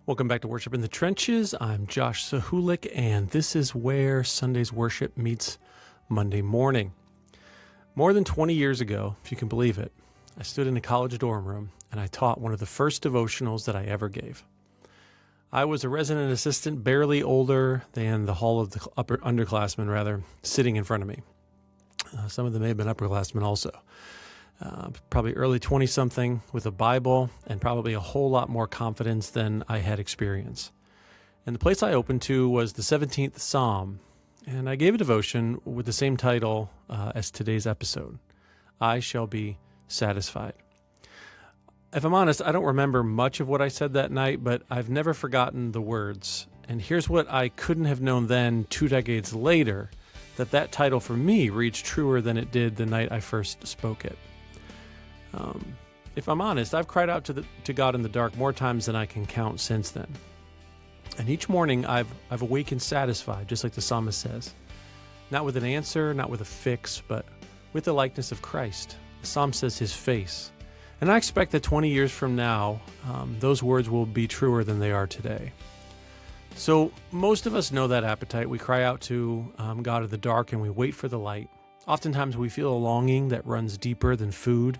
Welcome back to Worship in the Trenches. I'm Josh Sahulik, and this is where Sunday's worship meets Monday morning. More than 20 years ago, if you can believe it, I stood in a college dorm room and I taught one of the first devotionals that I ever gave. I was a resident assistant, barely older than the hall of the underclassmen, sitting in front of me. Some of them may have been upperclassmen also. Probably early 20-something with a Bible and probably a whole lot more confidence than I had experience. And the place I opened to was the 17th Psalm, and I gave a devotion with the same title as today's episode, I Shall Be Satisfied. If I'm honest, I don't remember much of what I said that night, but I've never forgotten the words. And here's what I couldn't have known then, 2 decades later, that title for me reached truer than it did the night I first spoke it. If I'm honest, I've cried out to God in the dark more times than I can count since then. And each morning I've awakened satisfied, just like the psalmist says. Not with an answer, not with a fix, but with the likeness of Christ. The psalm says his face. And I expect that 20 years from now, those words will be truer than they are today. So most of us know that appetite. We cry out to God in the dark and we wait for the light. Oftentimes we feel a longing that runs deeper than food,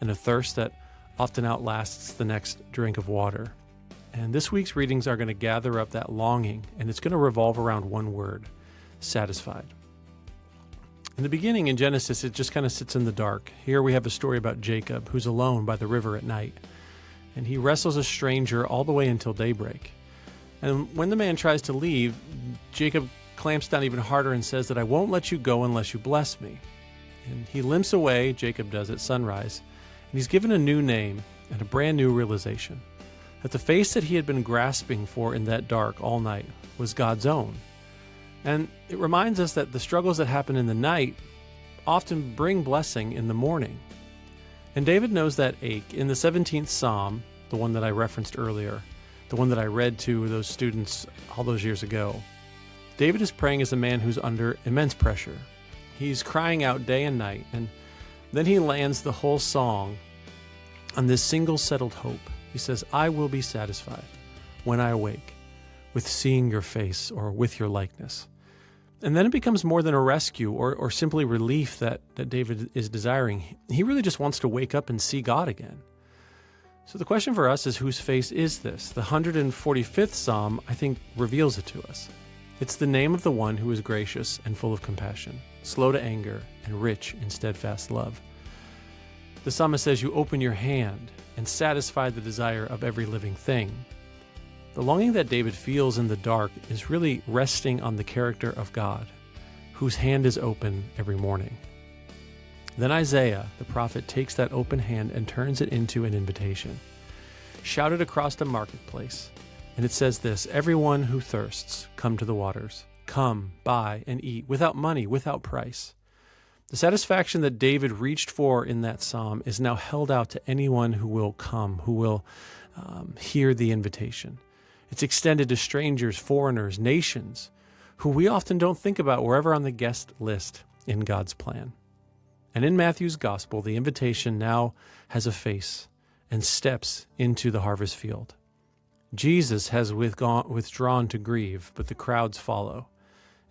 and a thirst that often outlasts the next drink of water. And this week's readings are going to gather up that longing, and it's going to revolve around one word, satisfied. In the beginning, in Genesis, it just kind of sits in the dark. Here we have a story about Jacob, who's alone by the river at night, and he wrestles a stranger all the way until daybreak. And when the man tries to leave, Jacob clamps down even harder and says that I won't let you go unless you bless me. And he limps away, Jacob does, at sunrise. And he's given a new name and a brand new realization that the face that he had been grasping for in that dark all night was God's own. And it reminds us that the struggles that happen in the night often bring blessing in the morning. And David knows that ache. In the 17th Psalm, the one that I referenced earlier, the one that I read to those students all those years ago, David is praying as a man who's under immense pressure. He's crying out day and night, and then he lands the whole song on this single settled hope. He says, I will be satisfied when I awake with seeing your face or with your likeness. And then it becomes more than a rescue or simply relief that David is desiring. He really just wants to wake up and see God again. So the question for us is, whose face is this? The 145th Psalm, I think, reveals it to us. It's the name of the one who is gracious and full of compassion, slow to anger, and rich in steadfast love. The psalmist says, you open your hand and satisfy the desire of every living thing. The longing that David feels in the dark is really resting on the character of God, whose hand is open every morning. Then Isaiah, the prophet, takes that open hand and turns it into an invitation, shouted across the marketplace. And it says this, everyone who thirsts, come to the waters. Come, buy, and eat, without money, without price. The satisfaction that David reached for in that psalm is now held out to anyone who will come, who will hear the invitation. It's extended to strangers, foreigners, nations, who we often don't think about wherever on the guest list in God's plan. And in Matthew's gospel, the invitation now has a face and steps into the harvest field. Jesus has withdrawn to grieve, but the crowds follow,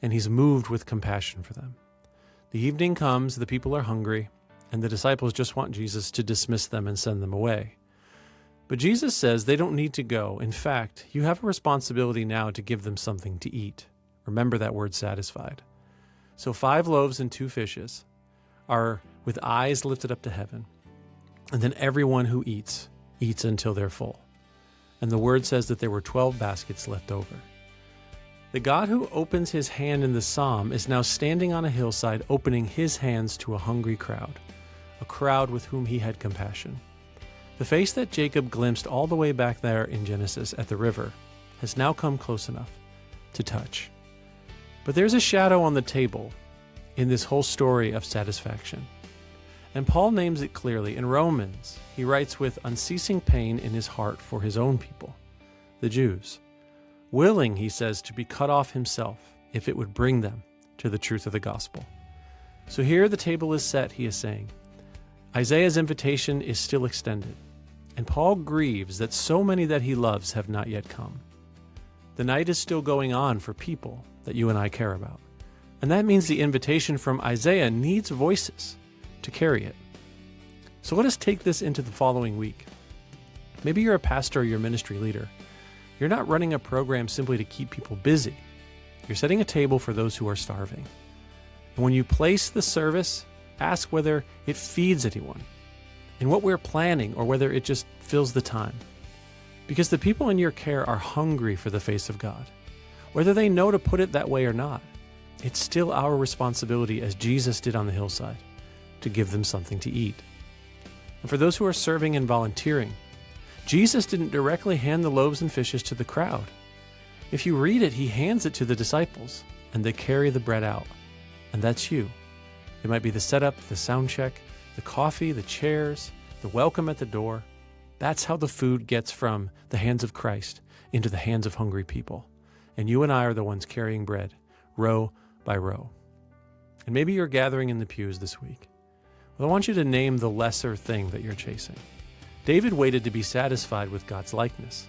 and he's moved with compassion for them. The evening comes, the people are hungry, and the disciples just want Jesus to dismiss them and send them away. But Jesus says they don't need to go. In fact, you have a responsibility now to give them something to eat. Remember that word, satisfied. So 5 loaves and 2 fishes are with eyes lifted up to heaven, and then everyone who eats until they're full. And the word says that there were 12 baskets left over. The God who opens his hand in the psalm is now standing on a hillside, opening his hands to a hungry crowd, a crowd with whom he had compassion. The face that Jacob glimpsed all the way back there in Genesis at the river has now come close enough to touch. But there's a shadow on the table in this whole story of satisfaction. And Paul names it clearly. In Romans, he writes with unceasing pain in his heart for his own people, the Jews. Willing, he says, to be cut off himself if it would bring them to the truth of the gospel. So here the table is set, he is saying. Isaiah's invitation is still extended. And Paul grieves that so many that he loves have not yet come. The night is still going on for people that you and I care about. And that means the invitation from Isaiah needs voices to carry it. So let us take this into the following week. Maybe you're a pastor or you're a ministry leader. You're not running a program simply to keep people busy. You're setting a table for those who are starving. And when you place the service, ask whether it feeds anyone, and what we're planning, or whether it just fills the time. Because the people in your care are hungry for the face of God. Whether they know to put it that way or not, it's still our responsibility, as Jesus did on the hillside, to give them something to eat. And for those who are serving and volunteering, Jesus didn't directly hand the loaves and fishes to the crowd. If you read it, he hands it to the disciples, and they carry the bread out. And that's you. It might be the setup, the sound check, the coffee, the chairs, the welcome at the door. That's how the food gets from the hands of Christ into the hands of hungry people. And you and I are the ones carrying bread, row by row. And maybe you're gathering in the pews this week. Well, I want you to name the lesser thing that you're chasing. David waited to be satisfied with God's likeness.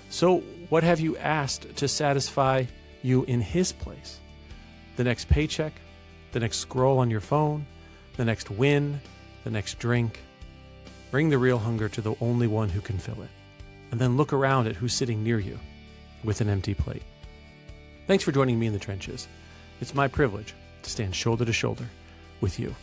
So what have you asked to satisfy you in his place? The next paycheck, the next scroll on your phone, the next win, the next drink. Bring the real hunger to the only one who can fill it. And then look around at who's sitting near you with an empty plate. Thanks for joining me in the trenches. It's my privilege to stand shoulder to shoulder with you.